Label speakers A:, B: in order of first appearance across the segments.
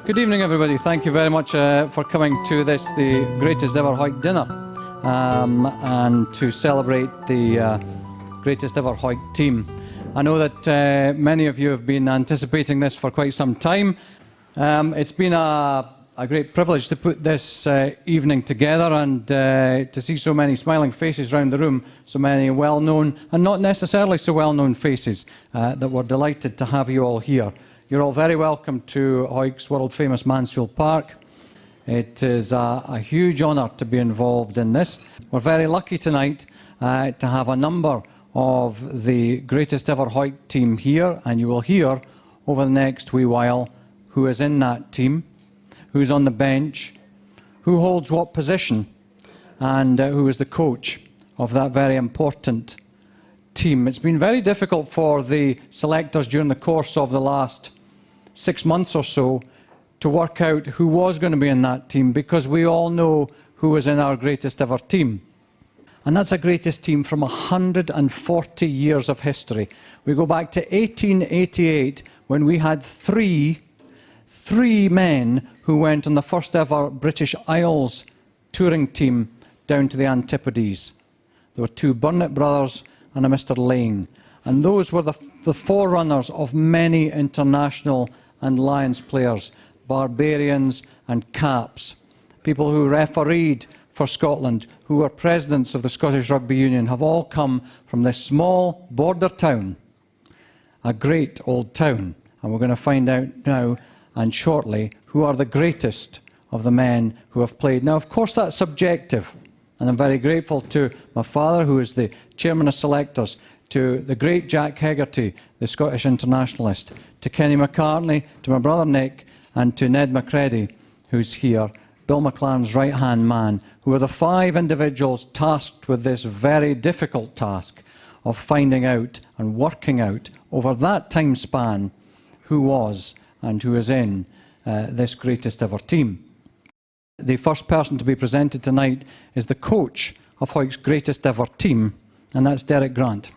A: Good evening, everybody. Thank you very much for coming to this, the greatest ever Hawick dinner, and to celebrate the greatest ever Hawick team. I know that many of you have been anticipating this for quite some time. It's been a great privilege to put this evening together and to see so many smiling faces around the room, so many well-known and not necessarily so well-known faces that we're delighted to have you all here. You're all very welcome to Hawick's world-famous Mansfield Park. It is a huge honour to be involved in this. We're very lucky tonight to have a number of the greatest ever Hawick team here, and you will hear over the next wee while who is in that team, who's on the bench, who holds what position, and who is the coach of that very important team. It's been very difficult for the selectors during the course of the last 6 months or so to work out who was going to be in that team, because we all know who was in our greatest ever team. And that's a greatest team from 140 years of history. We go back to 1888 when we had three men who went on the first ever British Isles touring team down to the Antipodes. There were two Burnett brothers and a Mr. Lane. And those were the forerunners of many international and Lions players, Barbarians and Caps. People who refereed for Scotland, who were presidents of the Scottish Rugby Union, have all come from this small border town, a great old town. And we're going to find out now and shortly who are the greatest of the men who have played. Now, of course, that's subjective. And I'm very grateful to my father, who is the chairman of selectors, to the great Jack Hegarty, the Scottish internationalist, to Kenny McCartney, to my brother Nick, and to Ned Macready, who's here, Bill McLaren's right-hand man, who are the 5 individuals tasked with this very difficult task of finding out and working out over that time span who was and who is in this greatest ever team. The first person to be presented tonight is the coach of Hawick's greatest ever team, and that's Derek Grant.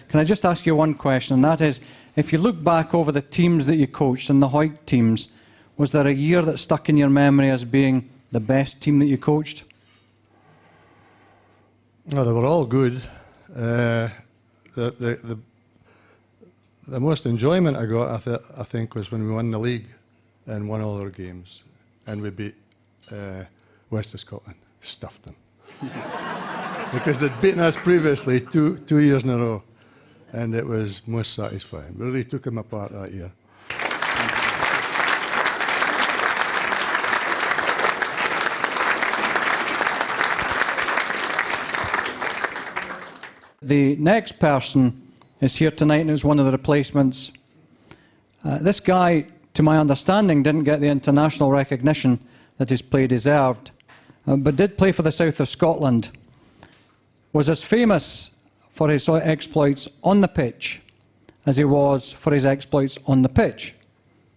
A: Can I just ask you one question, and that is, if you look back over the teams that you coached and the Hawick teams, was there a year that stuck in your memory as being the best team that you coached?
B: No, they were all good. The most enjoyment I got, I think, was when we won the league and won all our games, and we beat West of Scotland, stuffed them, because they'd beaten us previously two years in a row. And it was most satisfying. We really took them apart that year.
A: The next person is here tonight, and is one of the replacements. This guy, to my understanding, didn't get the international recognition that his play deserved, but did play for the south of Scotland. Was as famous for his exploits on the pitch as he was for his exploits on the pitch.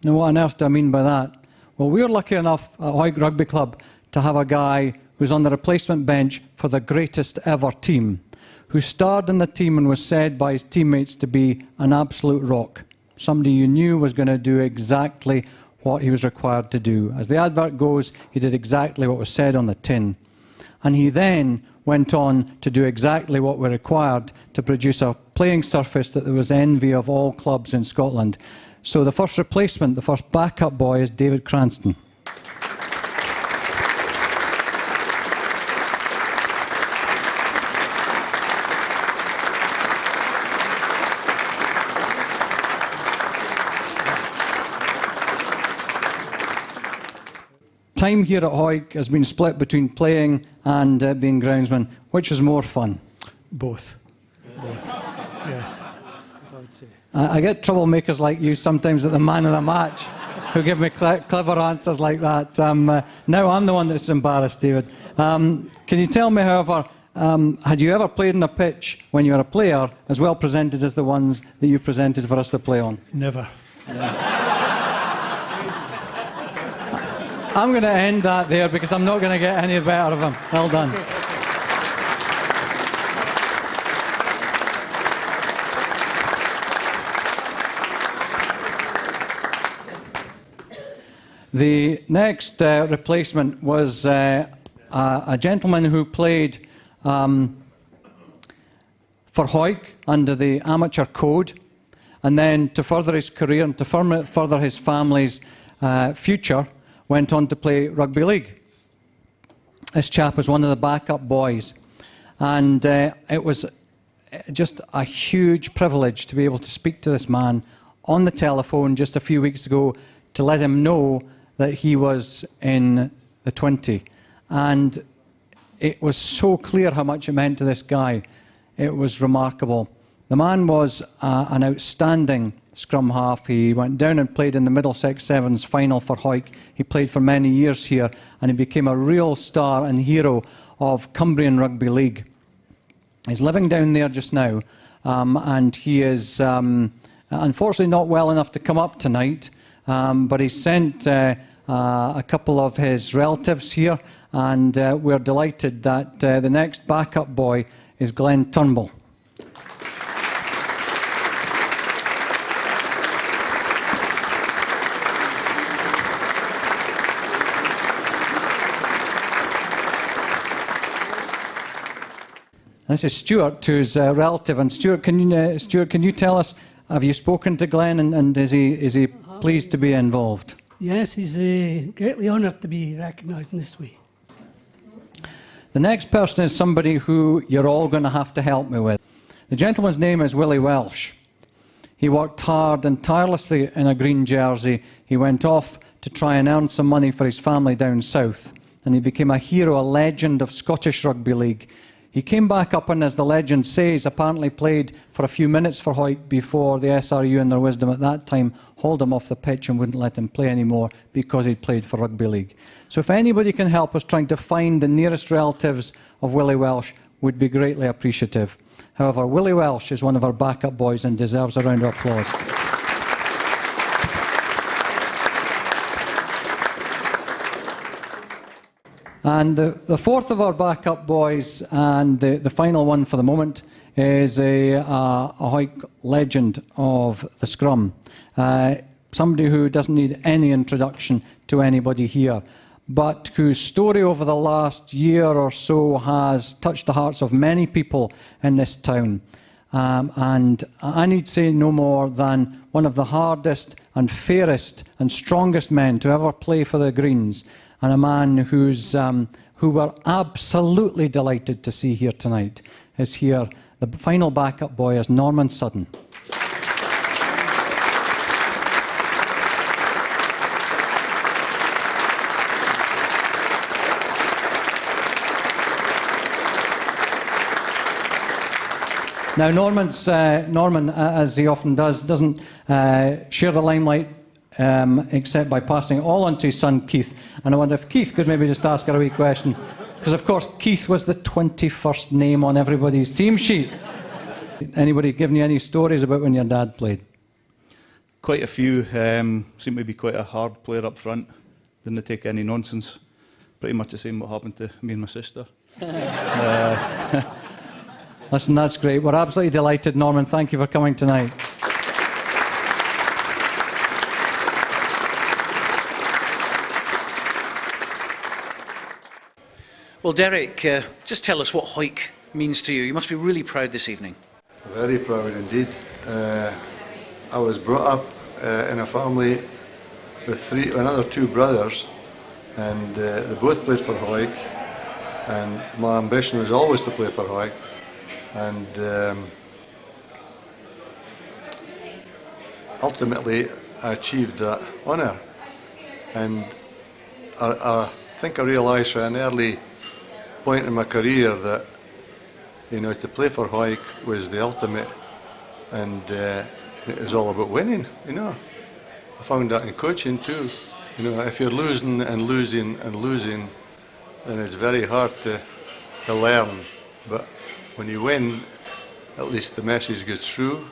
A: Now, what on earth do I mean by that? Well, we're lucky enough at Hawick Rugby Club to have a guy who's on the replacement bench for the greatest ever team, who starred in the team and was said by his teammates to be an absolute rock, somebody you knew was going to do exactly what he was required to do. As the advert goes, he did exactly what was said on the tin. And he then went on to do exactly what we required to produce a playing surface that there was envy of all clubs in Scotland. So the first replacement, the first backup boy, is David Cranston. Time here at Hawick has been split between playing and being groundsman. Which was more fun?
C: Both. Yes, I would say.
A: I get troublemakers like you sometimes at the man of the match who give me clever answers like that. Now I'm the one that's embarrassed, David. Can you tell me, however, had you ever played on a pitch when you were a player as well presented as the ones that you presented for us to play on?
C: Never.
A: I'm going to end that there because I'm not going to get any better of him. Well done. The next replacement was a gentleman who played for Hawick under the amateur code, and then to further his career and to further his family's future, went on to play rugby league. This chap was one of the backup boys, and it was just a huge privilege to be able to speak to this man on the telephone just a few weeks ago to let him know that he was in the 20. And it was so clear how much it meant to this guy. It was remarkable. The man was an outstanding scrum half. He went down and played in the Middlesex Sevens final for Hawick. He played for many years here, and he became a real star and hero of Cumbrian Rugby League. He's living down there just now, and he is unfortunately not well enough to come up tonight, but he sent a couple of his relatives here, and we're delighted that the next backup boy is Glenn Turnbull. This is Stuart, who's a relative. And Stuart, can you tell us, have you spoken to Glenn, and is he pleased to be involved?
D: Yes, he's greatly honoured to be recognised in this way.
A: The next person is somebody who you're all going to have to help me with. The gentleman's name is Willie Welsh. He worked hard and tirelessly in a green jersey. He went off to try and earn some money for his family down south, and he became a hero, a legend of Scottish Rugby League. He came back up and, as the legend says, apparently played for a few minutes for Hawick before the SRU, in their wisdom at that time, hauled him off the pitch and wouldn't let him play anymore because he'd played for Rugby League. So if anybody can help us trying to find the nearest relatives of Willie Welsh, would be greatly appreciative. However, Willie Welsh is one of our backup boys and deserves a round of applause. And the fourth of our backup boys, and the final one for the moment, is a Hawick legend of the scrum. Somebody who doesn't need any introduction to anybody here, but whose story over the last year or so has touched the hearts of many people in this town. And I need say no more than one of the hardest and fairest and strongest men to ever play for the Greens, and a man who we're absolutely delighted to see here tonight is here. The final backup boy is Norman Suddon. Now, Norman, as he often does, doesn't share the limelight except by passing it all on to his son Keith. And I wonder if Keith could maybe just ask her a wee question. Because, of course, Keith was the 21st name on everybody's team sheet. Anybody giving you any stories about when your dad played?
E: Quite a few. Seemed to be quite a hard player up front. Didn't take any nonsense. Pretty much the same what happened to me and my sister.
A: Listen, that's great. We're absolutely delighted, Norman. Thank you for coming tonight.
F: Well, Derek, just tell us what Hawick means to you. You must be really proud this evening.
B: Very proud indeed. I was brought up in a family with another two brothers, and they both played for Hawick, and my ambition was always to play for Hawick, and ultimately I achieved that honour. And I think I realised at an early point in my career that, you know, to play for Hawick was the ultimate, and it was all about winning, you know. I found that in coaching too. You know, if you're losing and losing and losing, then it's very hard to learn but when you win, at least the message gets through,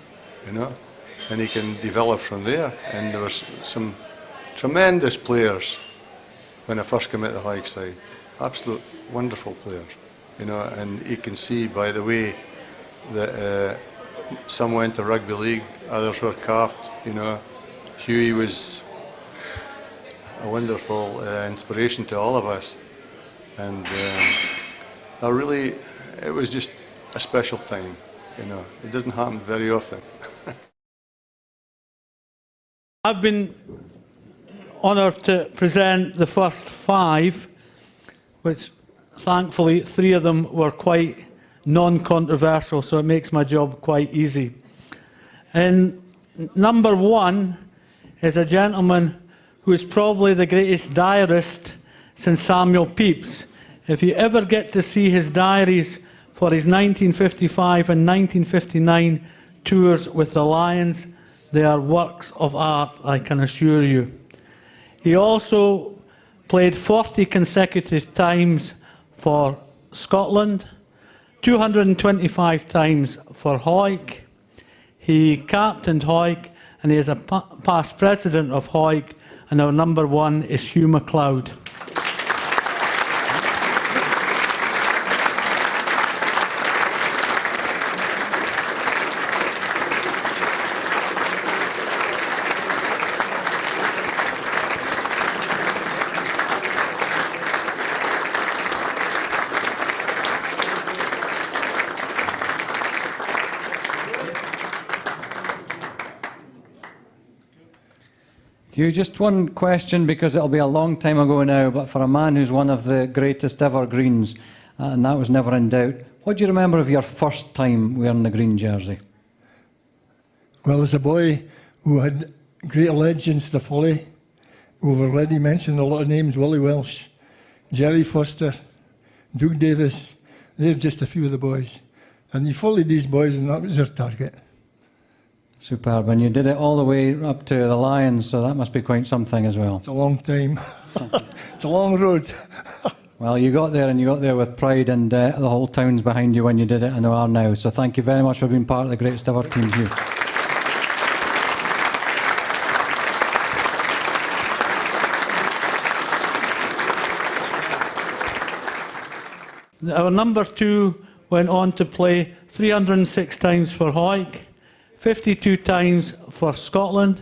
B: you know, and he can develop from there. And there was some tremendous players when I first came at the Hawick side, absolute wonderful players, you know, and you can see by the way that some went to rugby league, others were capped, you know. Hughie was a wonderful inspiration to all of us, and it was just a special time, you know. It doesn't happen very often.
C: I've been honoured to present the first 5, which thankfully 3 of them were quite non-controversial, so it makes my job quite easy. And number 1 is a gentleman who is probably the greatest diarist since Samuel Pepys. If you ever get to see his diaries for his 1955 and 1959 tours with the Lions, they are works of art, I can assure you. He also played 40 consecutive times for Scotland, 225 times for Hawick. He captained Hawick, and he is a past president of Hawick, and our number 1 is Hugh McLeod.
A: Hugh, just one question, because it'll be a long time ago now, but for a man who's one of the greatest ever greens, and that was never in doubt, what do you remember of your first time wearing the green jersey?
G: Well, as a boy who had great legends to follow, we've already mentioned a lot of names: Willie Welsh, Jerry Foster, Doug Davis. They're just a few of the boys. And you followed these boys, and that was their target.
A: Superb, and you did it all the way up to the Lions, so that must be quite something as well.
G: It's a long time. It's a long road.
A: Well, you got there, and you got there with pride, and the whole town's behind you when you did it, and they are now. So thank you very much for being part of the greatest ever team, Hugh.
C: Our number 2 went on to play 306 times for Hawick, 52 times for Scotland,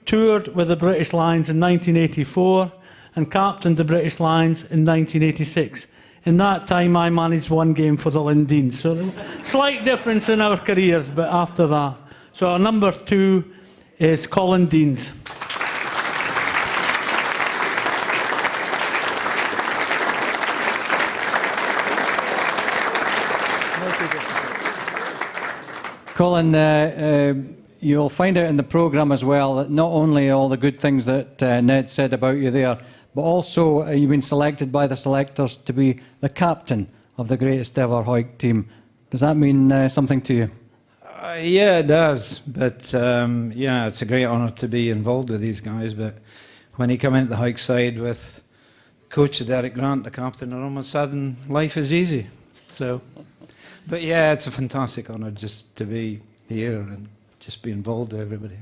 C: toured with the British Lions in 1984, and captained the British Lions in 1986. In that time, I managed 1 game for the Colin Deans. So slight difference in our careers, but after that. So our number 2 is Colin Deans.
A: Colin, you'll find out in the programme as well that not only all the good things that Ned said about you there, but also you've been selected by the selectors to be the captain of the greatest ever Hawick team. Does that mean something to you?
H: Yeah, it does. But, yeah, it's a great honour to be involved with these guys. But when you come into the Hawick side with Coach Derek Grant, the captain, all of a sudden life is easy. So... But yeah, it's a fantastic honour just to be here and just be involved with everybody.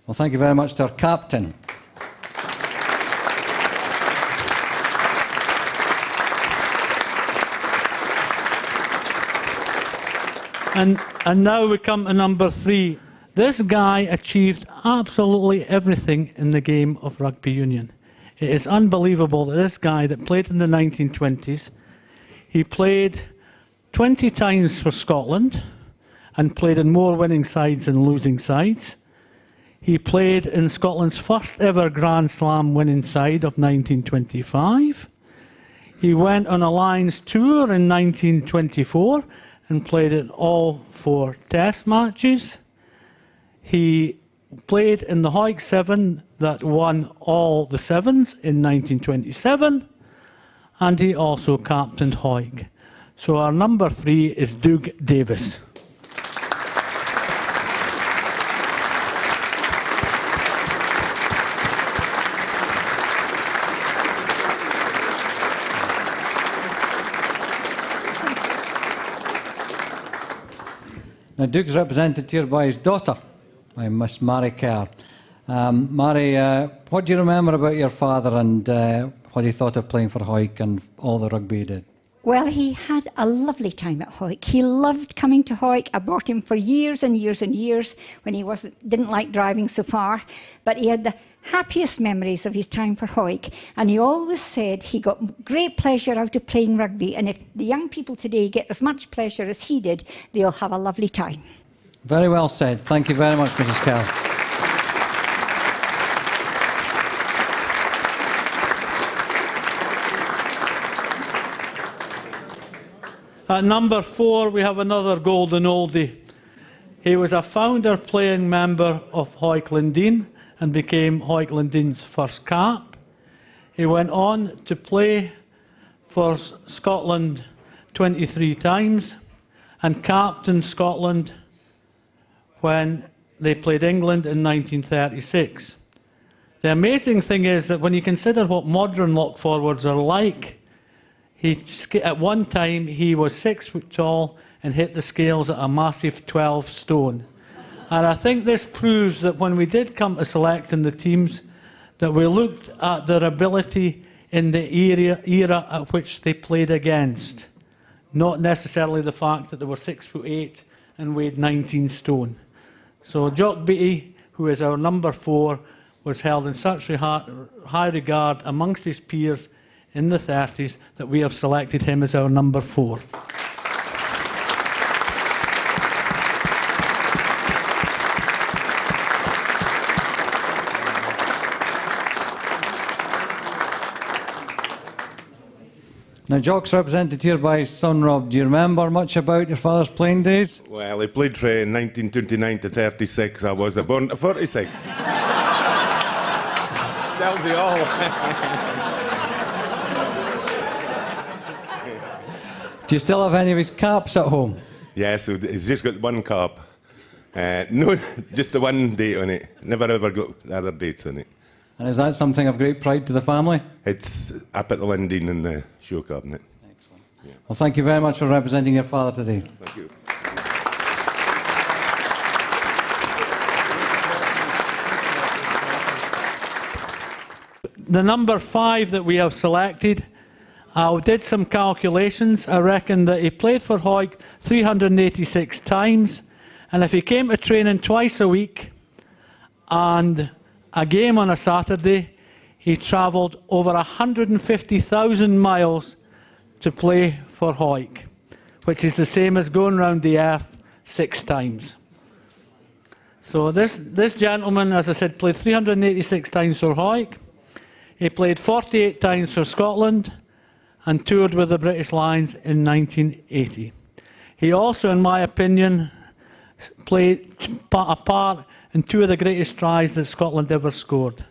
A: Well, thank you very much to our captain.
C: And now we come to number 3. This guy achieved absolutely everything in the game of rugby union. It is unbelievable that this guy that played in the 1920s, he played 20 times for Scotland and played in more winning sides than losing sides. He played in Scotland's first ever Grand Slam winning side of 1925. He went on a Lions tour in 1924 and played in all 4 test matches. He played in the Hawick 7 that won all the 7s in 1927, and he also captained Hawick. So our number 3 is Doug Davis.
A: Now, Doug's represented here by his daughter, by Miss Mary Kerr. Mary, what do you remember about your father and what he thought of playing for Hawick and all the rugby he did?
I: Well, he had a lovely time at Hawick. He loved coming to Hawick. I brought him for years and years and years when he didn't like driving so far. But he had the happiest memories of his time for Hawick. And he always said he got great pleasure out of playing rugby. And if the young people today get as much pleasure as he did, they'll have a lovely time.
A: Very well said. Thank you very much, Mrs. Kerr.
C: At number 4, we have another golden oldie. He was a founder playing member of Hawick Dean and became Hawick Dean's first cap. He went on to play for Scotland 23 times and captained Scotland when they played England in 1936. The amazing thing is that when you consider what modern lock forwards are like, at one time he was 6 foot tall and hit the scales at a massive 12 stone. And I think this proves that when we did come to selecting the teams, that we looked at their ability in the era at which they played against, not necessarily the fact that they were 6'8" and weighed 19 stone. So Jock Beattie, who is our number 4, was held in such high regard amongst his peers in the 30s that we have selected him as our number 4.
A: Now, Jock's represented here by his son Rob. Do you remember much about your father's playing days?
J: Well, he played from 1929 to 36. I was born to 46. Tells you all.
A: Do you still have any of his caps at home?
J: Yes, he's just got one cap. No, just the one date on it. Never ever got the other dates on it.
A: And is that something of great pride to the family?
J: It's up at the Lindeen in the show cabinet.
A: Excellent. Yeah. Well, thank you very much for representing your father today.
J: Thank you.
C: The number 5 that we have selected, I did some calculations. I reckon that he played for Hawick 386 times, and if he came to training twice a week and a game on a Saturday, he travelled over 150,000 miles to play for Hawick, which is the same as going round the earth 6 times. So this gentleman, as I said, played 386 times for Hawick. He played 48 times for Scotland and toured with the British Lions in 1980. He also, in my opinion, played a part in 2 of the greatest tries that Scotland ever scored.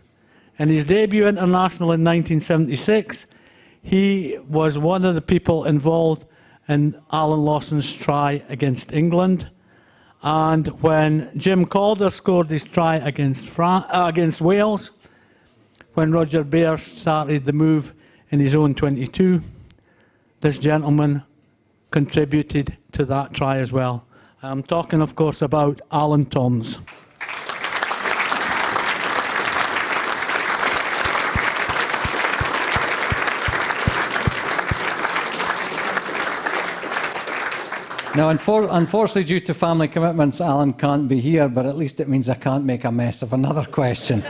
C: In his debut international in 1976, he was one of the people involved in Alan Lawson's try against England. And when Jim Calder scored his try against Wales, when Roger Bear started the move in his own 22, this gentleman contributed to that try as well. I'm talking, of course, about Alan Toms.
A: Now, unfortunately, due to family commitments, Alan can't be here, but at least it means I can't make a mess of another question.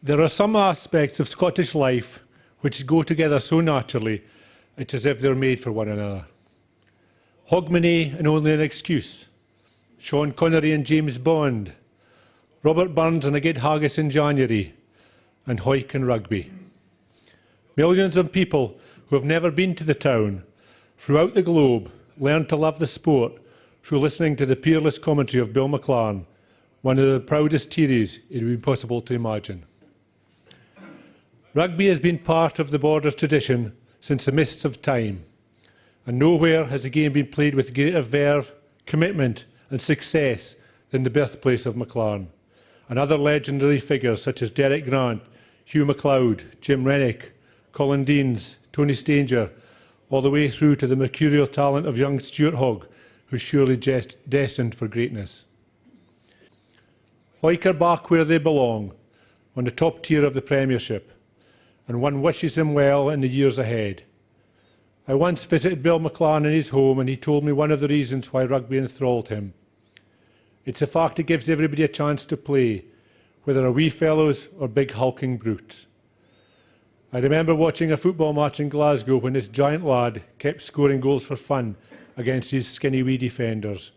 K: There are some aspects of Scottish life which go together so naturally, it's as if they're made for one another. Hogmanay and Only an Excuse, Sean Connery and James Bond, Robert Burns and a Good Haggis in January, and Hawick and rugby. Millions of people who have never been to the town throughout the globe learn to love the sport through listening to the peerless commentary of Bill McLaren, one of the proudest Tieries it would be possible to imagine. Rugby has been part of the Borders tradition since the mists of time, and nowhere has the game been played with greater verve, commitment and success than the birthplace of McLaren, and other legendary figures such as Derek Grant, Hugh McLeod, Jim Renwick, Colin Deans, Tony Stanger, all the way through to the mercurial talent of young Stuart Hogg, who's surely destined for greatness. Hawick are back where they belong, on the top tier of the Premiership, and one wishes him well in the years ahead. I once visited Bill McLeod in his home, and he told me one of the reasons why rugby enthralled him. It's the fact it gives everybody a chance to play, whether are wee fellows or big hulking brutes. I remember watching a football match in Glasgow when this giant lad kept scoring goals for fun against these skinny wee defenders,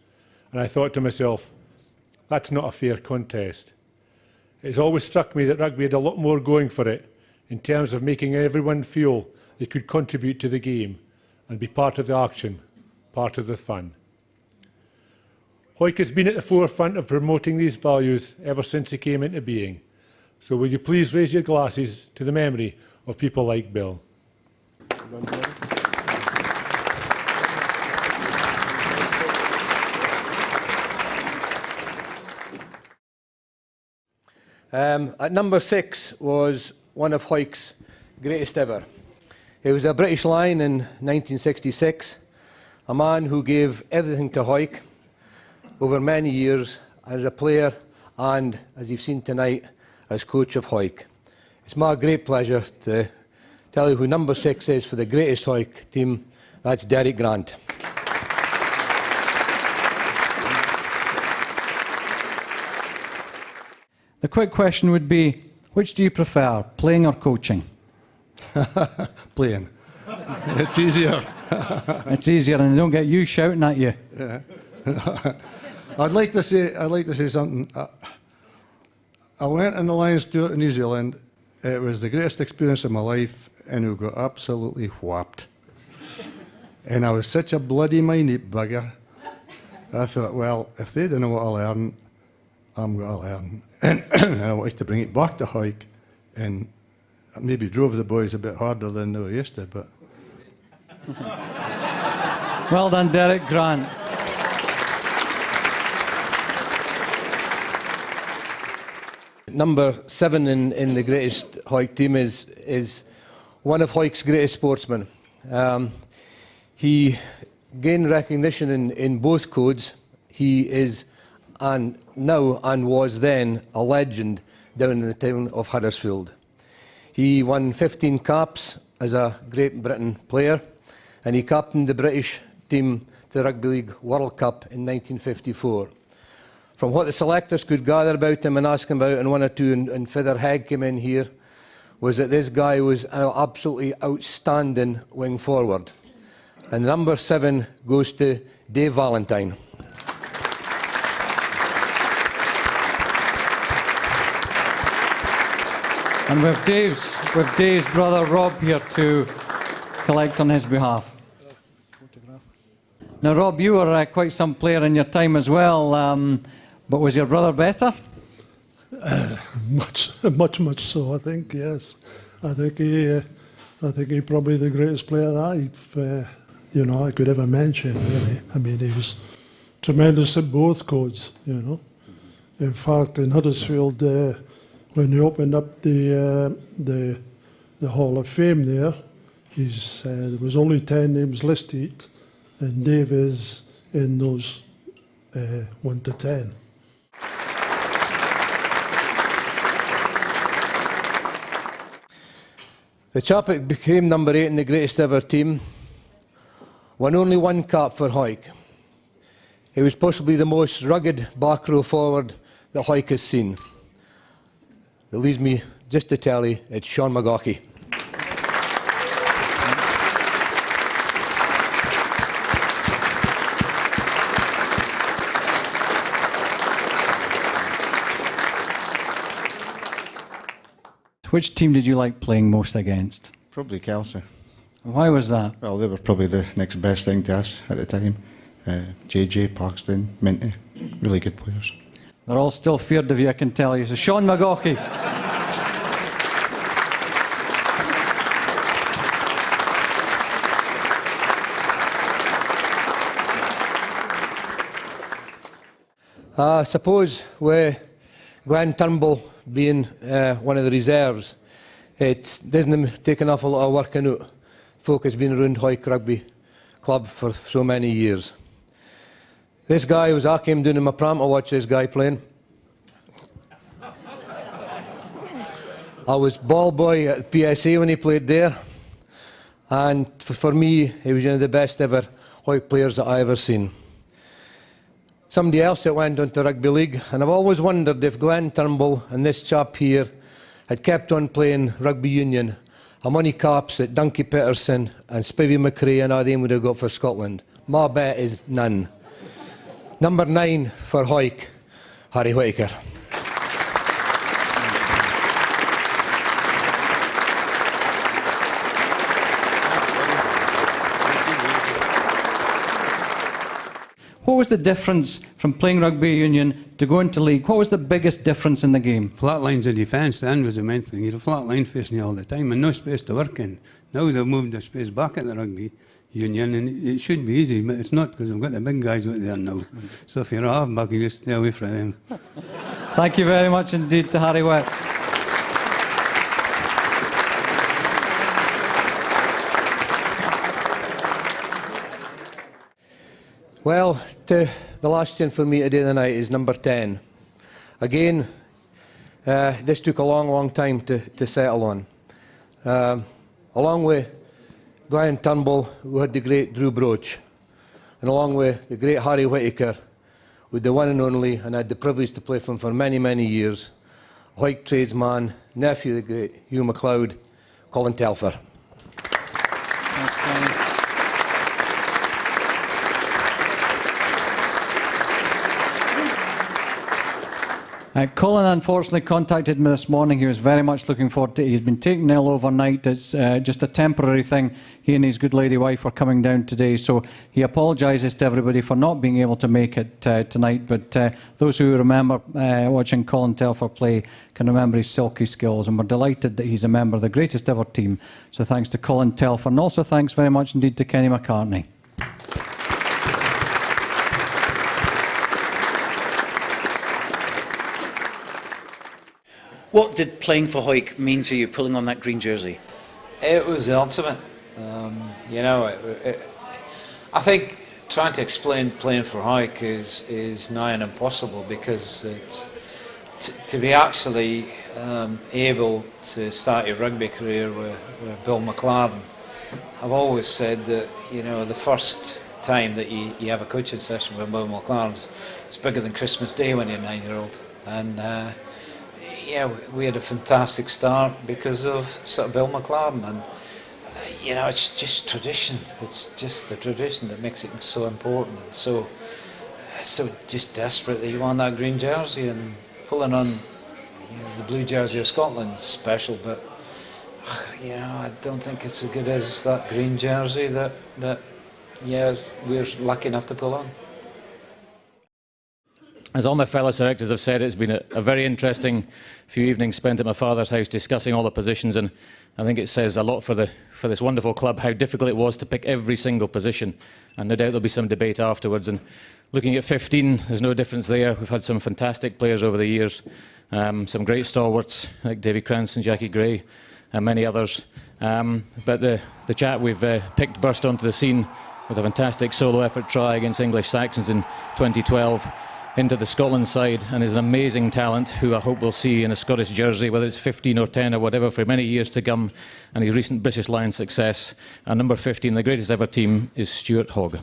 K: and I thought to myself, that's not a fair contest. It's always struck me that rugby had a lot more going for it in terms of making everyone feel they could contribute to the game and be part of the action, part of the fun. Hawick has been at the forefront of promoting these values ever since he came into being. So will you please raise your glasses to the memory of people like Bill.
L: At number 6 was one of Hawick's greatest ever. He was a British Lion in 1966, a man who gave everything to Hawick over many years as a player and, as you've seen tonight, as coach of Hawick. It's my great pleasure to tell you who number 6 is for the greatest Hawick team. That's Derek Grant.
A: The quick question would be, which do you prefer, playing or coaching?
B: Playing. It's easier.
A: It's easier, and they don't get you shouting at you.
B: Yeah. I'd like to say something. I went in the Lions tour to New Zealand. It was the greatest experience of my life, and we got absolutely whapped. And I was such a bloody minute bugger. I thought, well, if they don't know what I learn, I'm going to learn. And I wanted to bring it back to Hawick, and I maybe drove the boys a bit harder than they were used to, but...
A: Well done, Derek Grant.
L: Number 7 in the greatest Hawick team is one of Hawick's greatest sportsmen. He gained recognition in both codes. He is now and was then a legend down in the town of Huddersfield. He won 15 caps as a Great Britain player, and he captained the British team to the Rugby League World Cup in 1954. From what the selectors could gather about him and ask him about, and one or two, and Feather Hegg came in here, was that this guy was an absolutely outstanding wing forward. And number 7 goes to Dave Valentine.
A: And with Dave's brother Rob here to collect on his behalf. Now, Rob, you were quite some player in your time as well, but was your brother better?
M: Much so, I think. Yes, I think he probably the greatest player I could ever mention. Really, I mean, he was tremendous at both codes. In fact, in Huddersfield, when they opened up the Hall of Fame there, there was only 10 names listed, and Dave is in those 1 to 10.
L: The chap that became number 8 in the greatest ever team won only 1 cap for Hawick. He was possibly the most rugged back row forward that Hawick has seen. It leaves me just to tell you, it's Sean McGaughey.
A: Which team did you like playing most against?
N: Probably Kelsey.
A: Why was that?
N: Well, they were probably the next best thing to us at the time. JJ, Paxton, Minty, really good players.
A: They're all still feared of you, I can tell you. So Sean McGaughey.
L: I suppose with Glenn Turnbull being one of the reserves, it doesn't take an awful lot of working out. Folk has been around Hawick Rugby Club for so many years. This guy was, I came down in my pram to watch this guy playing. I was ball boy at PSA when he played there. And for me, he was one of the best ever Hawick players that I ever seen. Somebody else that went on to rugby league, and I've always wondered if Glenn Turnbull and this chap here had kept on playing rugby union, how many caps that Dunky Peterson and Spivey McRae and all them would have got for Scotland. My bet is none. Number 9 for Hawick, Harry Whittaker.
A: What was the difference from playing rugby union to going to league? What was the biggest difference in the game?
O: Flat lines of defence then was the main thing. You had a flat line facing you all the time and no space to work in. Now they've moved the space back at the rugby union and it should be easy, but it's not because we've got the big guys out there now. So if you're a half-back, you just stay away from them.
A: Thank you very much indeed to Harry Whitt.
L: Well, the last thing for me today the night is number 10. Again, this took a long, long time to settle on. Along with Glenn Turnbull, who had the great Drew Broach, and along with the great Harry Whittaker, with the one and only, and I had the privilege to play for him for many, many years, Hawick tradesman, nephew of the great Hugh McLeod, Colin Telfer.
A: Colin unfortunately contacted me this morning. He was very much looking forward to it. He's been taken ill overnight. It's just a temporary thing. He and his good lady wife are coming down today, so he apologises to everybody for not being able to make it tonight. But those who remember watching Colin Telfer play can remember his silky skills, and we're delighted that he's a member of the greatest ever team. So thanks to Colin Telfer, and also thanks very much indeed to Kenny McCartney.
F: What did playing for Hawick mean to you, pulling on that green jersey?
H: It was the ultimate. You know, I think trying to explain playing for Hawick is nigh on impossible, because to be actually able to start your rugby career with Bill McLaren, I've always said that, you know, the first time that you have a coaching session with Bill McLaren, it's bigger than Christmas Day when you're a 9-year-old. And yeah, we had a fantastic start because of sort of Bill McLaren, and you know, it's just tradition. It's just the tradition that makes it so important. And so just desperate that you want that green jersey, and pulling on, you know, the blue jersey of Scotland is special, but you know, I don't think it's as good as that green jersey that yeah, we're lucky enough to pull on.
P: As all my fellow selectors have said, it's been a very interesting few evenings spent at my father's house discussing all the positions, and I think it says a lot for this wonderful club how difficult it was to pick every single position, and no doubt there'll be some debate afterwards. And looking at 15, there's no difference there. We've had some fantastic players over the years, some great stalwarts like Davy Cranston, Jackie Gray, and many others. But the chap we've picked burst onto the scene with a fantastic solo effort try against English Saxons in 2012. Into the Scotland side, and is an amazing talent who I hope we'll see in a Scottish jersey, whether it's 15 or 10 or whatever, for many years to come. And his recent British Lions success, and number 15, the greatest ever team, is Stuart Hogg.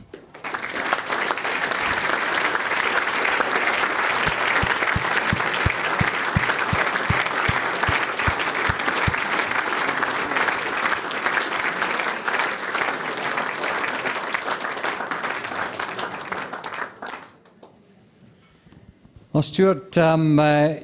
A: Well, Stuart,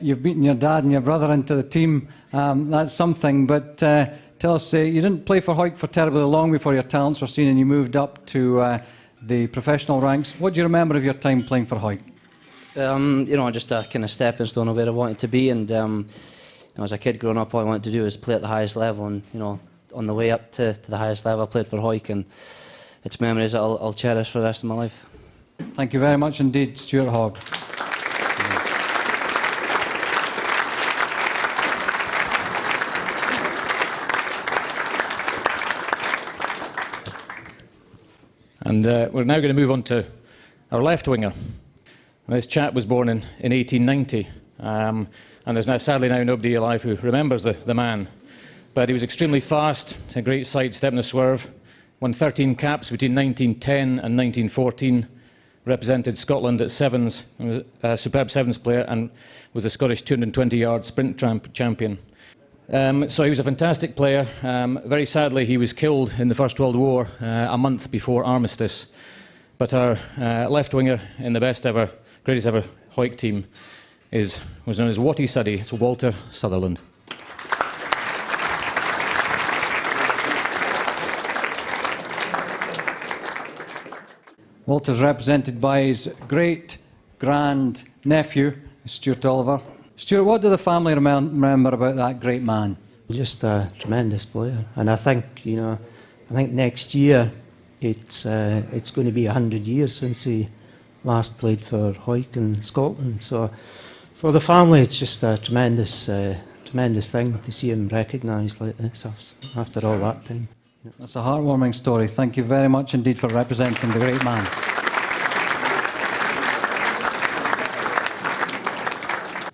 A: you've beaten your dad and your brother into the team. That's something, but tell us, you didn't play for Hawick for terribly long before your talents were seen, and you moved up to the professional ranks. What do you remember of your time playing for Hawick?
Q: You know, just a kind of stepping stone of where I wanted to be, and you know, as a kid growing up, all I wanted to do was play at the highest level, and you know, on the way up to the highest level, I played for Hawick, and it's memories that I'll cherish for the rest of my life.
A: Thank you very much indeed, Stuart Hogg.
P: And we're now going to move on to Our left winger. This chap was born in 1890, and there's now sadly nobody alive who remembers the man. But he was extremely fast, a great sidestep and a swerve, won 13 caps between 1910 and 1914, represented Scotland at sevens, was a superb sevens player, and was the Scottish 220-yard sprint champion. So he was a fantastic player. Very sadly, he was killed in the First World War a month before Armistice. But our left winger in the greatest ever Hawick team was known as Watty Suddy. It's Walter Sutherland.
A: Walter's represented by his great-grand-nephew, Stuart Oliver. Stuart, what do the family remember about that great man?
R: Just a tremendous player, and I think next year it's going to be 100 years since he last played for Hawick in Scotland. So for the family, it's just a tremendous thing to see him recognised like this after all that time.
A: That's a heartwarming story. Thank you very much indeed for representing the great man.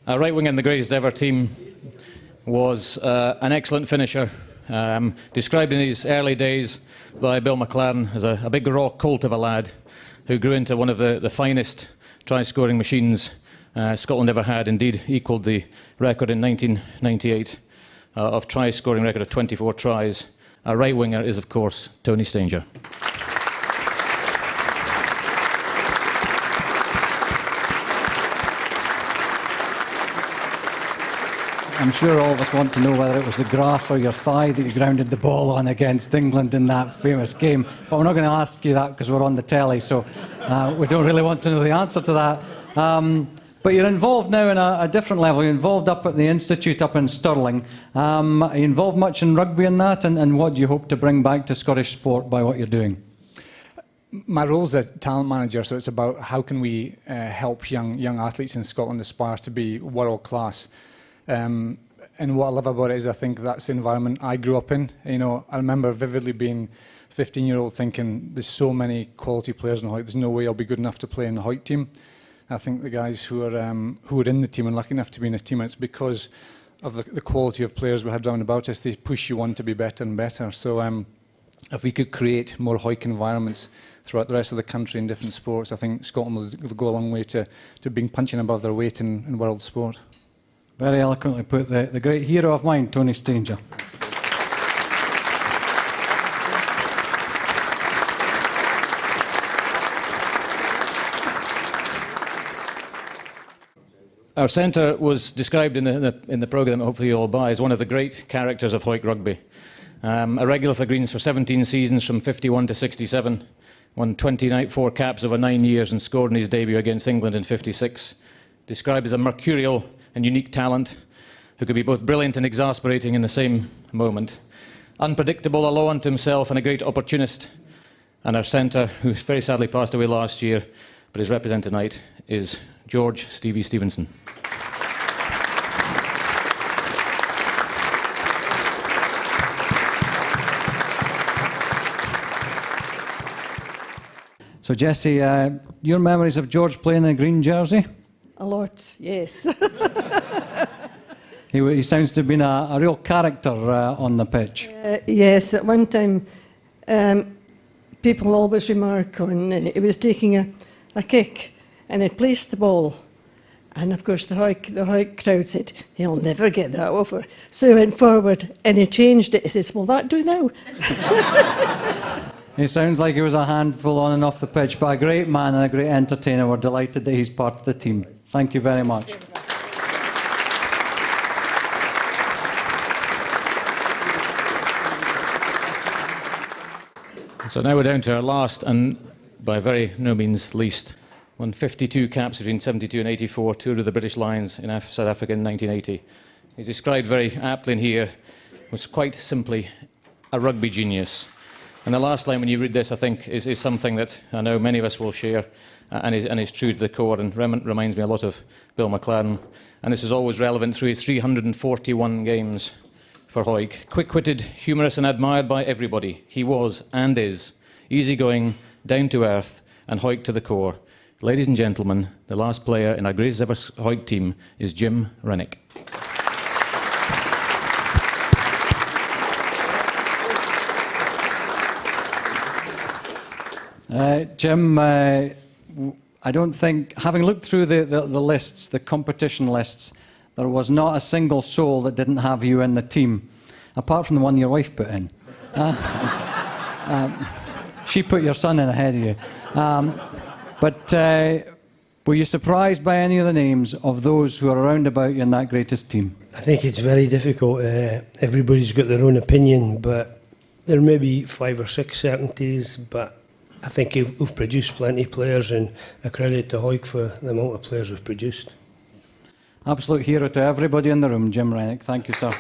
P: Our right winger in the greatest ever team was an excellent finisher, described in his early days by Bill McLaren as a big raw colt of a lad who grew into one of the finest try-scoring machines Scotland ever had, indeed equalled the record in 1998 of try-scoring record of 24 tries. Our right winger is, of course, Tony Stanger.
A: I'm sure all of us want to know whether it was the grass or your thigh that you grounded the ball on against England in that famous game. But we're not going to ask you that because we're on the telly, so we don't really want to know the answer to that. But you're involved now in a different level. You're involved up at the Institute up in Stirling. Are you involved much in rugby in that? And what do you hope to bring back to Scottish sport by what you're doing?
S: My role is a talent manager, so it's about how can we help young athletes in Scotland aspire to be world class. And what I love about it is I think that's the environment I grew up in. You know, I remember vividly being a 15-year-old thinking there's so many quality players in Hawick, there's no way I'll be good enough to play in the Hawick team. I think the guys who are in the team and lucky enough to be in this team, it's because of the quality of players we had round about us. They push you on to be better and better. So if we could create more Hawick environments throughout the rest of the country in different sports, I think Scotland will go a long way to being punching above their weight in world sport.
A: Very eloquently put, the great hero of mine, Tony Stanger.
P: Our centre was described in the programme that hopefully you'll all buy as one of the great characters of Hawick Rugby. A regular for the Greens for 17 seasons from 51 to 67, won 24 caps over 9 years and scored in his debut against England in 56. Described as a mercurial and unique talent who could be both brilliant and exasperating in the same moment. Unpredictable, a law unto himself and a great opportunist. And our centre, who very sadly passed away last year, but is represented tonight, is George Stevie Stevenson.
A: So Jessie, your memories of George playing in a green jersey?
T: A lot, yes.
A: He sounds to have been a real character on the pitch.
T: Yes, at one time, people always remark on he was taking a kick and he placed the ball. And of course the Hawick crowd said, he'll never get that over. So he went forward and he changed it. He says, will that do now?
A: He sounds like he was a handful on and off the pitch, but a great man and a great entertainer. We're delighted that he's part of the team. Thank you very much.
P: So now we're down to our last and by very no means least. Won 52 caps between 72 and 84, toured with the British Lions in South Africa in 1980. He's described very aptly in here, was quite simply a rugby genius. And the last line when you read this, I think, is something that I know many of us will share and is true to the core and reminds me a lot of Bill McLaren. And this is always relevant through his 341 games for Hawick. Quick-witted, humorous and admired by everybody. He was and is easygoing, down to earth and Hawick to the core. Ladies and gentlemen, the last player in our greatest ever Hawick team is Jim Renwick.
A: Jim, I don't think, having looked through the lists, the competition lists, there was not a single soul that didn't have you in the team, apart from the one your wife put in. She put your son in ahead of you. But were you surprised by any of the names of those who are around about you in that greatest team?
U: I think it's very difficult. Everybody's got their own opinion, but there may be 5 or 6 certainties, but I think we've produced plenty of players, and a credit to Hawick for the amount of players we've produced.
A: Absolute hero to everybody in the room, Jim Renwick. Thank you, sir.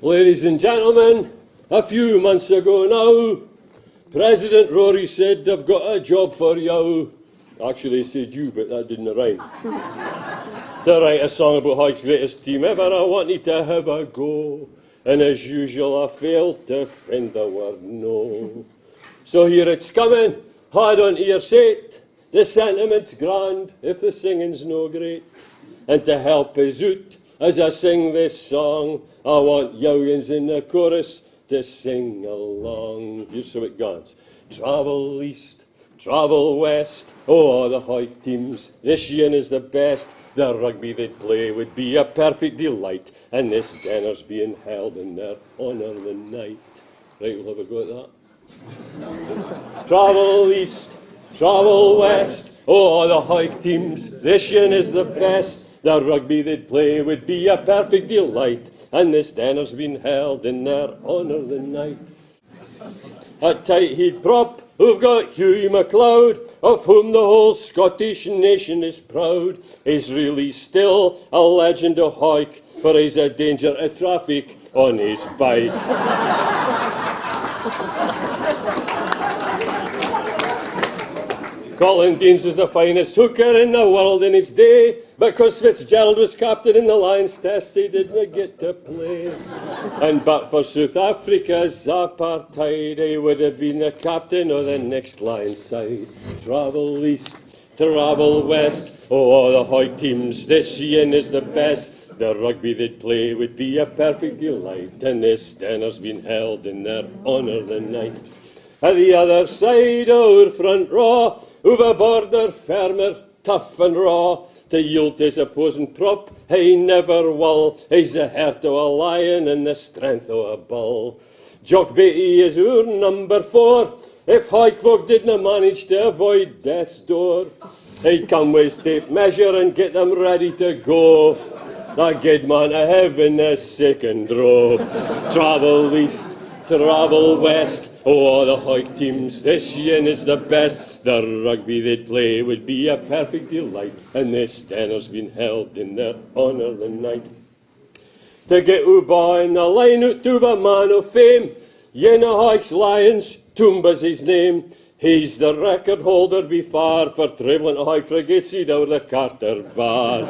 V: Ladies and gentlemen, a few months ago now, President Rory said, "I've got a job for you." Actually, he said you, but that didn't rhyme. To write a song about Hawick's greatest team ever, I wanted to have a go. And as usual, I failed to find the word no. So here it's coming, hard on to your seat. The sentiment's grand, if the singing's no great. And to help us out, as I sing this song, I want youngins in the chorus to sing along. Here's how it goes. Travel east, travel west, oh, the Hawick teams, this year is the best. The rugby they'd play would be a perfect delight, and this dinner's being held in their honour the night. Right, we'll have a go at that. Travel east, travel west, oh, the Hawick teams, this year is the best. The rugby they'd play would be a perfect delight, and this dinner's been held in their honour the night. At tight head prop, we've got Hugh McLeod, of whom the whole Scottish nation is proud. He's really still a legend of Hawick, for he's a danger to traffic on his bike. Colin Deans was the finest hooker in the world in his day, but because Fitzgerald was captain in the Lions Test, he didn't get to play. And but for South Africa's apartheid, he would have been the captain of the next Lions side. Travel east, travel west, oh, the Hawick teams, this year is the best. The rugby they'd play would be a perfect delight, and this dinner's been held in their honour the night. At the other side of our front row, we've a border farmer, tough and raw, to yield his opposing prop, he never will. He's the heart of a lion and the strength of a bull. Jock Beattie is our number 4. If Hawick folk didn't manage to avoid death's door, he'd come with his tape measure and get them ready to go. A good man to have in the second row. Travel east, travel west, oh, the Hawick teams, this year is the best. The rugby they'd play would be a perfect delight, and this dinner's been held in their honour the night. To get Uba in the line out to the man of fame, Yen of Hawick's Lions, Toomba's his name. He's the record holder by far for travelling to Hawick frigates over the Carter Bar.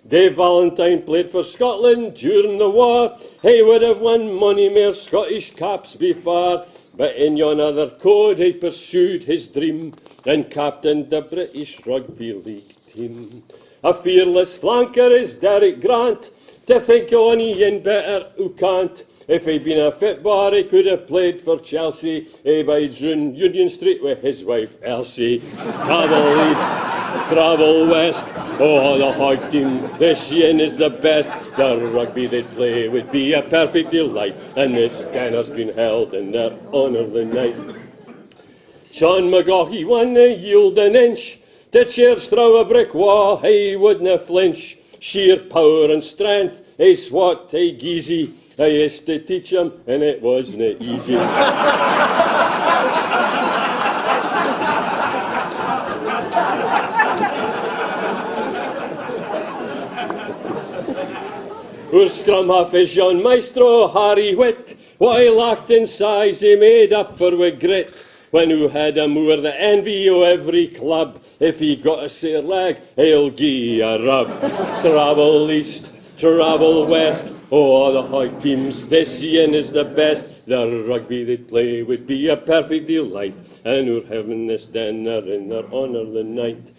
V: Dave Valentine played for Scotland during the war. He would have won many more Scottish caps before, but in yon other code he pursued his dream and captained the British Rugby League team. A fearless flanker is Derek Grant, to think of any yen better who can't. If he'd been a fit bar, he could have played for Chelsea. He bides round Union Street with his wife Elsie. Travel east, travel west, oh, the Hawick teams, this year is the best. The rugby they'd play would be a perfect delight, and this dinner's been held in their honour the night. Sean McGaughey won a yield an inch, to cheers through a brick wall, he wouldn't flinch. Sheer power and strength is what he geezy. I used to teach him, and it wasn't easy. Our scrum half is young maestro Harry Witt. What he lacked in size he made up for with grit. When who had him were the envy of every club. If he got a sore leg, he'll gie a rub. Travel east, travel west, Oh, the Hawick teams this year is the best. The rugby they play would be a perfect delight, and we're having this dinner in their honour the night.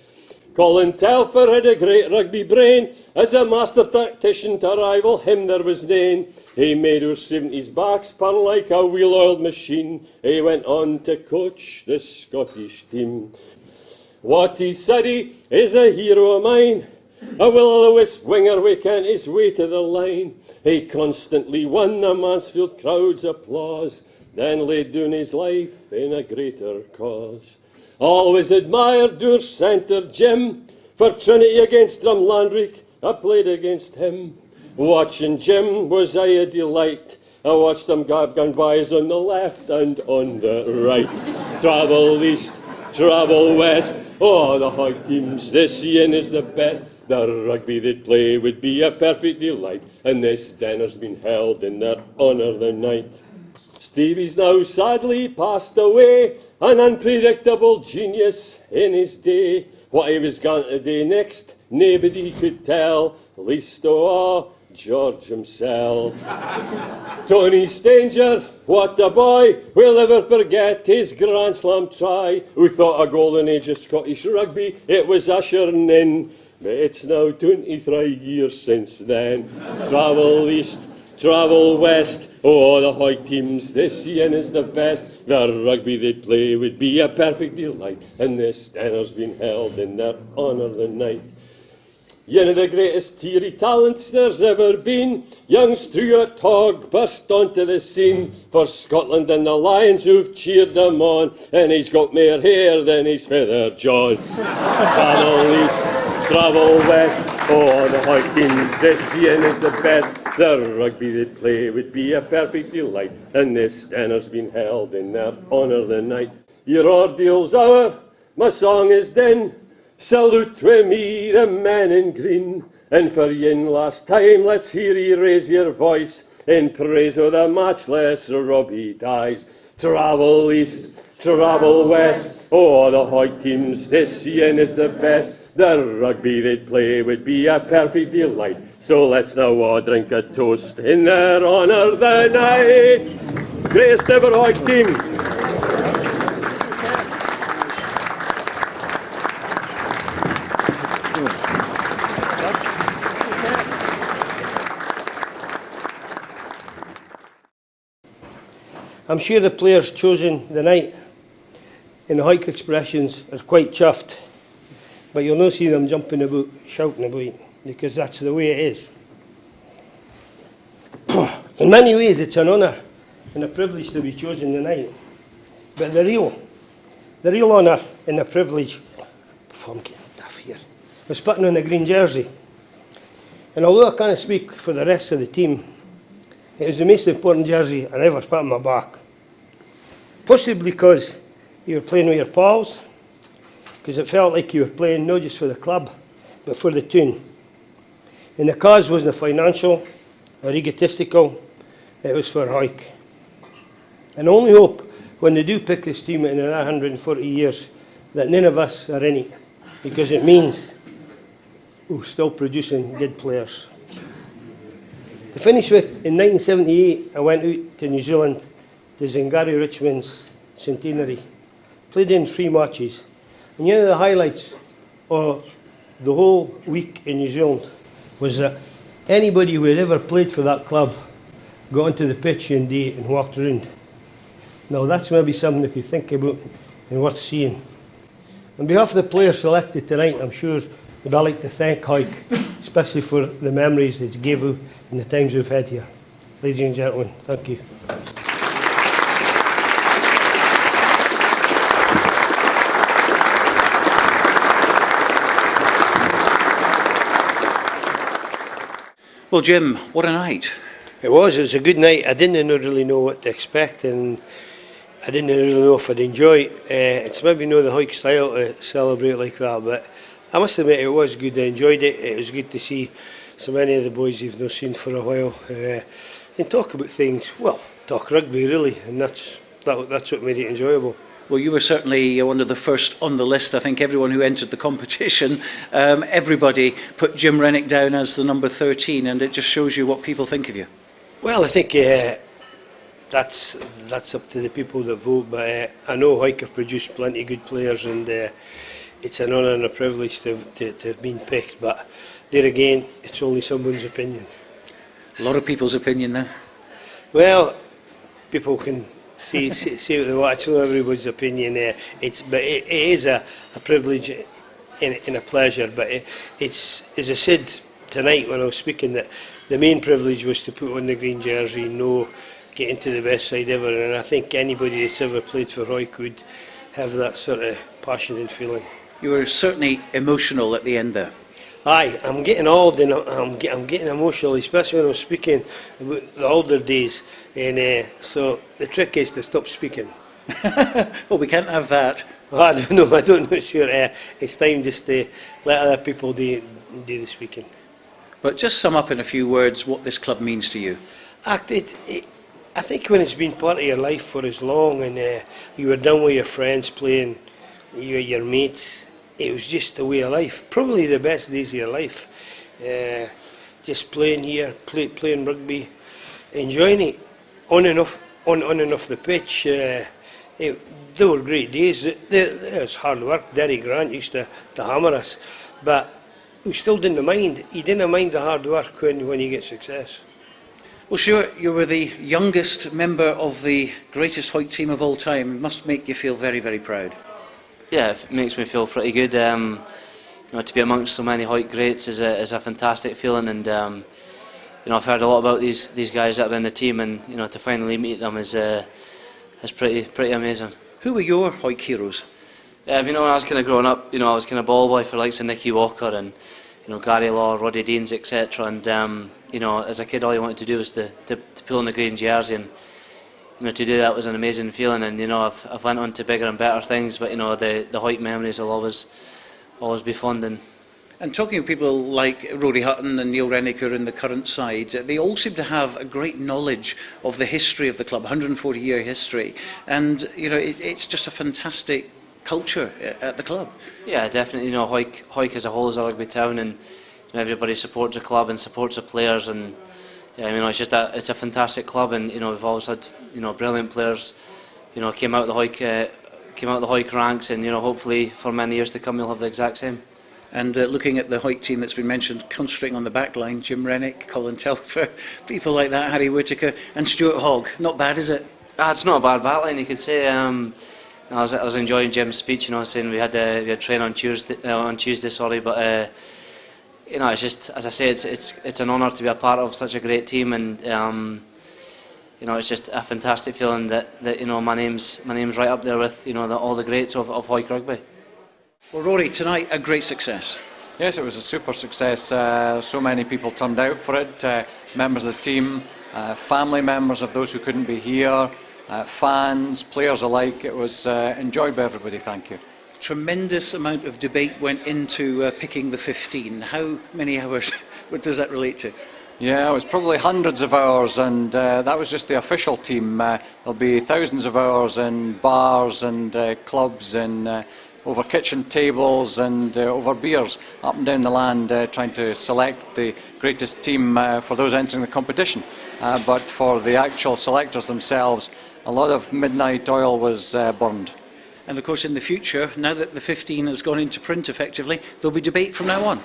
V: Colin Telfer had a great rugby brain, as a master tactician to rival him there was none. He made our 70s backs purr like a wheel-oiled machine. He went on to coach the Scottish team. What he said he is a hero of mine, a will-o'-the-wisp winger waking his way to the line. He constantly won the Mansfield crowd's applause, then laid down his life in a greater cause. Always admired our centre Jim, for Trinity against Drumlandrick, I played against him. Watching Jim was I a delight, I watched them gun bys on the left and on the right. Travel east, travel west, oh, the Hawick teams this year is the best. The rugby they play would be a perfect delight, and this dinner's been held in their honour the night. Stevie's now sadly passed away, an unpredictable genius in his day. What he was going to do next, nobody could tell, least of all George himself. Tony Stanger, what a boy, we'll never forget his Grand Slam try. Who thought a golden age of Scottish rugby, it was ushering in. But it's now 23 years since then. Travel east, travel west, oh, the Hawick teams this year is the best. The rugby they play would be a perfect delight, and this dinner's been held in their honour the night. One of the greatest Tieri talents there's ever been, young Stuart Hogg burst onto the scene for Scotland and the Lions who've cheered him on, and he's got more hair than his feather John. Travel east, travel west, oh, the Hawick teams this year is the best. The rugby they play would be a perfect delight, and this dinner's been held in their honour the night. Your ordeal's o'er, my song is done. Salute to me, the man in green, and for yin last time, let's hear ye raise your voice in praise of the matchless Robbie Dies. Travel east, travel west, oh, the Hawick teams this year is the best. The rugby they'd play would be a perfect delight, so let's now all drink a toast in their honour the night. Greatest ever Hawick team.
U: I'm sure the players chosen the night in the Hawick expressions are quite chuffed, but you'll not see them jumping about, shouting about, because that's the way it is. In many ways it's an honour and a privilege to be chosen tonight, but the real honour and the privilege, I'm getting tough here, was putting on a green jersey. And although I can't speak for the rest of the team, it was the most important jersey I ever put on my back. Possibly because you were playing with your pals, because it felt like you were playing not just for the club, but for the tune. And the cause wasn't financial or egotistical, it was for Hawick. And I only hope when they do pick this team in another 140 years that none of us are in it, because it means we're still producing good players. To finish with, in 1978, I went out to New Zealand to Zingari Richmond's centenary. Played in 3 matches. And one of the highlights of the whole week in New Zealand was that anybody who had ever played for that club got onto the pitch one day and walked around. Now that's maybe something that you think about and worth seeing. On behalf of the players selected tonight, I'm sure would I like to thank Hawick, especially for the memories it's gave you in the times we've had here. Ladies and gentlemen, thank you.
F: Well, Jim, what a night.
U: It was a good night. I didn't really know what to expect, and I didn't really know if I'd enjoy it. It's maybe not the Hawick style to celebrate like that, but I must admit it was good. I enjoyed it. It was good to see so many of the boys you've not seen for a while and talk about things. Well, talk rugby really, and that's what made it enjoyable.
F: Well, you were certainly one of the first on the list. I think everyone who entered the competition, everybody put Jim Renwick down as the number 13, and it just shows you what people think of you.
U: Well, I think that's up to the people that vote, but I know Hawick have produced plenty of good players, and it's an honour and a privilege to have been picked, but there again, it's only someone's opinion.
F: A lot of people's opinion there.
U: Well, people can say what they want. It's not everybody's opinion. But it is a privilege and a pleasure. But it's, as I said tonight when I was speaking, that the main privilege was to put on the green jersey, get into the best side ever. And I think anybody that's ever played for Hawick would have that sort of passion and feeling.
F: You were certainly emotional at the end there.
U: Aye, I'm getting old and I'm getting emotional, especially when I'm speaking about the older days. And so the trick is to stop speaking.
F: Well, we can't have that.
U: I don't know, sure. It's time just to let other people do the speaking.
F: But just sum up in a few words what this club means to you.
U: I think when it's been part of your life for as long, and you were down with your friends playing, your mates, it was just a way of life. Probably the best days of your life. Just playing here, playing rugby, enjoying it on and off the pitch. They were great days. It was hard work. Derek Grant used to hammer us, but we still didn't mind. He didn't mind the hard work when you get success.
F: Well, Stuart, you were the youngest member of the greatest Hawick team of all time. It must make you feel very, very proud.
Q: Yeah, it makes me feel pretty good. You know, to be amongst so many Hawick greats is a fantastic feeling, and you know, I've heard a lot about these guys that are in the team, and you know, to finally meet them is pretty amazing.
F: Who were your Hawick heroes?
Q: You know, when I was kind of growing up, you know, I was kind of ball boy for likes of Nicky Walker and you know Gary Law, Roddy Deans, etc. And you know, as a kid, all you wanted to do was to pull on the green jersey, and you know, to do that was an amazing feeling. And you know, I've went on to bigger and better things, but you know, the Hawick memories will always be fond.
F: And talking of people like Rory Hutton and Neil Renwick who are in the current side, they all seem to have a great knowledge of the history of the club, 140-year history, and you know, it's just a fantastic culture at the club.
Q: Yeah, definitely. You know, Hawick as a whole is a rugby town, and you know, everybody supports the club and supports the players, and yeah, you know, it's a fantastic club, and you know, we've always had brilliant players. You know, came out of the Hawick ranks, and you know, hopefully for many years to come, we'll have the exact same.
F: And looking at the Hawick team that's been mentioned, concentrating on the back line, Jim Renwick, Colin Telfer, people like that, Harry Whittaker, and Stuart Hogg. Not bad, is it?
Q: It's not a bad back line, you could say. I was enjoying Jim's speech, you know, saying we had train on Tuesday, but you know, it's just, as I say, it's an honour to be a part of such a great team, and you know, it's just a fantastic feeling that you know, my name's right up there with all the greats of Hawick rugby.
F: Well, Rory, tonight a great success.
A: Yes, it was a super success. So many people turned out for it. Members of the team, family members of those who couldn't be here, fans, players alike. It was enjoyed by everybody. Thank you.
F: Tremendous amount of debate went into picking the 15. How many hours what does that relate to?
A: Yeah, it was probably hundreds of hours, and that was just the official team. There'll be thousands of hours in bars and clubs and over kitchen tables and over beers up and down the land, trying to select the greatest team for those entering the competition. But for the actual selectors themselves, a lot of midnight oil was burned.
F: And of course in the future, now that the 15 has gone into print effectively, there'll be debate from now on.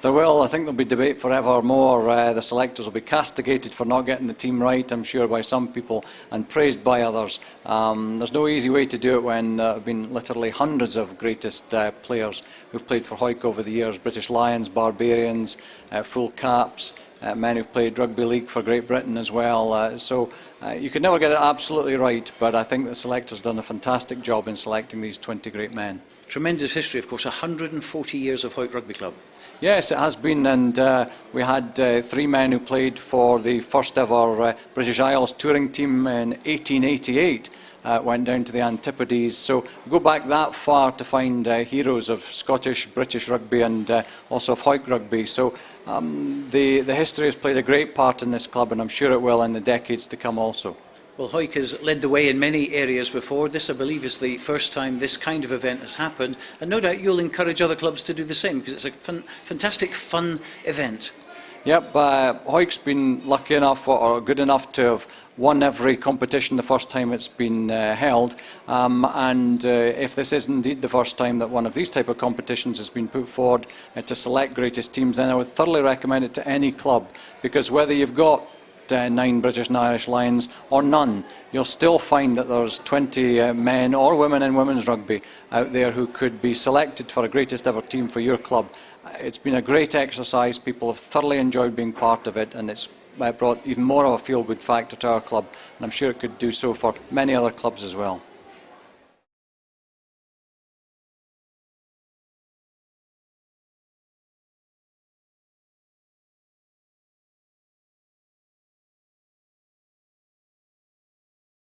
A: There will. I think there'll be debate forevermore. The selectors will be castigated for not getting the team right, I'm sure, by some people, and praised by others. There's no easy way to do it when there have been literally hundreds of greatest players who've played for Hawick over the years. British Lions, Barbarians, full caps, men who've played rugby league for Great Britain as well. So you could never get it absolutely right, but I think the selectors done a fantastic job in selecting these 20 great men.
F: Tremendous history, of course, 140 years of Hawick Rugby Club.
A: Yes, it has been, and we had 3 men who played for the first ever British Isles touring team in 1888, went down to the Antipodes, so go back that far to find heroes of Scottish, British rugby and also of Hawick rugby, so the history has played a great part in this club, and I'm sure it will in the decades to come also.
F: Well, Hawick has led the way in many areas before. This, I believe, is the first time this kind of event has happened, and no doubt you'll encourage other clubs to do the same, because it's a fantastic, fun event.
A: Yep, Hawick's been lucky enough or good enough to have won every competition the first time it's been held, and if this is indeed the first time that one of these type of competitions has been put forward to select greatest teams, then I would thoroughly recommend it to any club, because whether you've got 9 British and Irish Lions or none, you'll still find that there's 20 men or women in women's rugby out there who could be selected for a greatest ever team for your club. It's been a great exercise. People have thoroughly enjoyed being part of it, and it's brought even more of a feel-good factor to our club, and I'm sure it could do so for many other clubs as well.